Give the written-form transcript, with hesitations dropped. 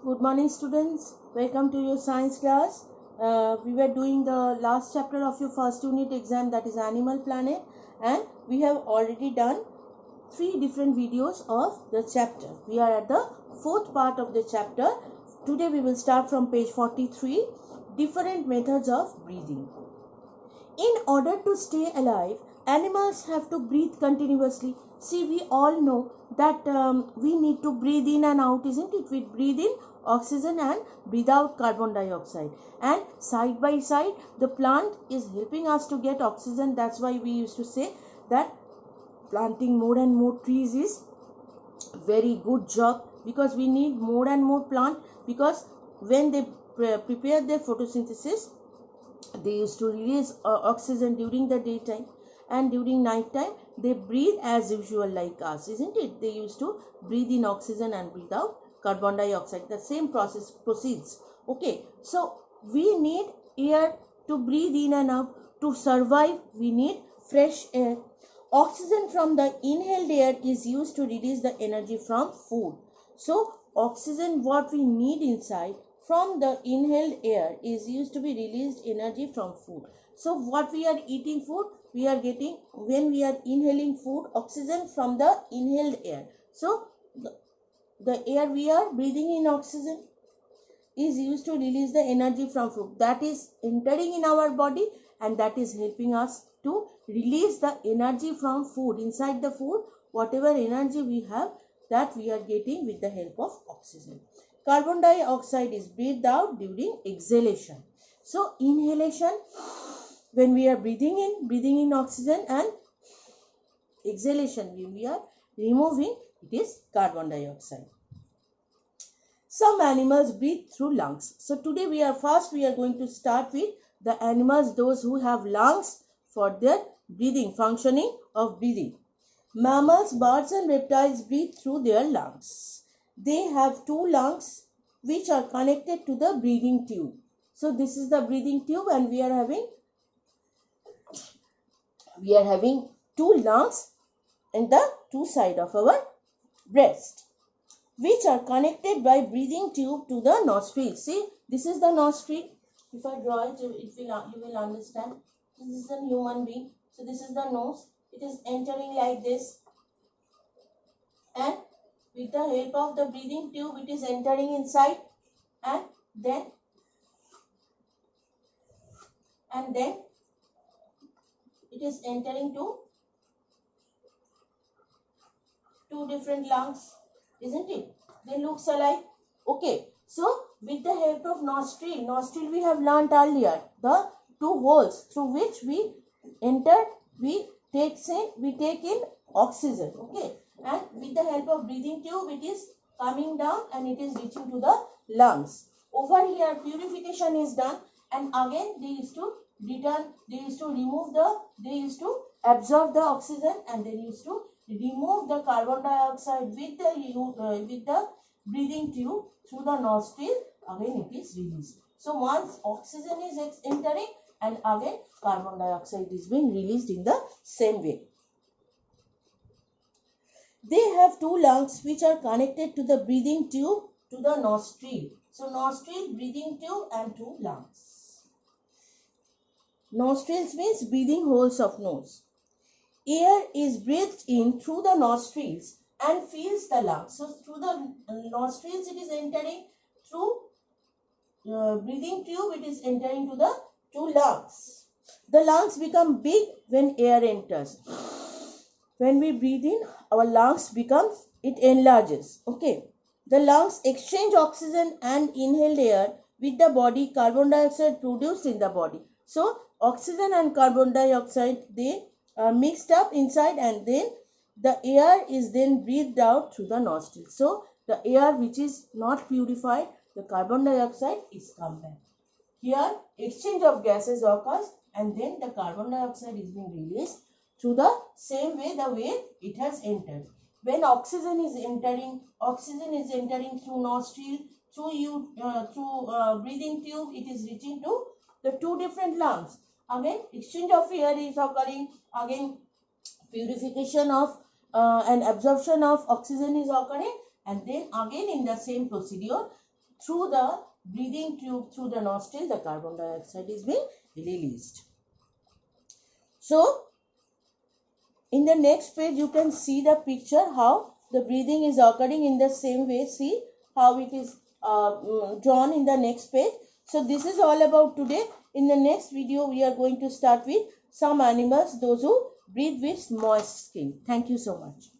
Good morning, students. Welcome to your science class. We were doing the last chapter of your first unit exam, that is Animal Planet, and we have already done 3 different videos of the chapter. We are at the 4th part of the chapter. Today we will start from page 43, different methods of breathing. In order to stay alive, animals have to breathe continuously. See, we all know that we need to breathe in and out, isn't it? We breathe in oxygen and breathe out carbon dioxide. And side by side, the plant is helping us to get oxygen. That's why we used to say that planting more and more trees is very good job, because we need more and more plant, because when they prepare their photosynthesis, they used to release oxygen during the daytime, and during night time they breathe as usual like us, isn't it? They used to breathe in oxygen and breathe out carbon dioxide. The same process proceeds. Okay, so we need air to breathe in and out. To survive, we need fresh air. Oxygen from the inhaled air is used to release the energy from food. So oxygen, what we need inside from the inhaled air, is used to be released energy from food. So what we are eating food, we are getting, when we are inhaling food, oxygen from the inhaled air. So the air we are breathing in, oxygen, is used to release the energy from food, that is entering in our body, and that is helping us to release the energy from food. Inside the food, whatever energy we have, that we are getting with the help of oxygen. Carbon dioxide is breathed out during exhalation. So inhalation, when we are breathing in oxygen, and exhalation, when we are removing, it is carbon dioxide. Some animals breathe through lungs. So today we are going to start with the animals, those who have lungs for their breathing, functioning of breathing. Mammals, birds and reptiles breathe through their lungs. They have 2 lungs which are connected to the breathing tube. So this is the breathing tube, and we are having 2 lungs in the 2 sides of our breast, which are connected by breathing tube to the nostril. See, this is the nostril. If I draw it, you will understand. This is a human being. So this is the nose. It is entering like this, and with the help of the breathing tube, it is entering inside, and then it is entering to 2 different lungs, isn't it? They looks alike. Okay, so with the help of nostril we have learnt earlier, the 2 holes through which we enter, we take in oxygen. Okay, and with the help of breathing tube, it is coming down and it is reaching to the lungs. Over here, purification is done, and again they used to absorb the oxygen, and they used to remove the carbon dioxide with the breathing tube through the nostril. Again it is released. So once oxygen is entering, and again carbon dioxide is being released in the same way. They have 2 lungs which are connected to the breathing tube to the nostril. So nostril, breathing tube and 2 lungs. Nostrils means breathing holes of nose. Air is breathed in through the nostrils and fills the lungs. So through the nostrils it is entering, through breathing tube it is entering to the 2 lungs. The lungs become big when air enters. When we breathe in, our lungs it enlarges. Okay. The lungs exchange oxygen and inhaled air with the body, carbon dioxide produced in the body. So oxygen and carbon dioxide, they are mixed up inside, and then the air is then breathed out through the nostrils. So the air which is not purified, the carbon dioxide is come back. Here exchange of gases occurs, and then the carbon dioxide is being released through the same way, the way it has entered. When oxygen is entering through nostril, through breathing tube, it is reaching to the 2 different lungs. Again exchange of air is occurring, again purification of and absorption of oxygen is occurring, and then again in the same procedure, through the breathing tube, through the nostril, the carbon dioxide is being released. So in the next page you can see the picture how the breathing is occurring in the same way. See how it is drawn in the next page. So this is all about today. In the next video we are going to start with some animals, those who breathe with moist skin. Thank you so much.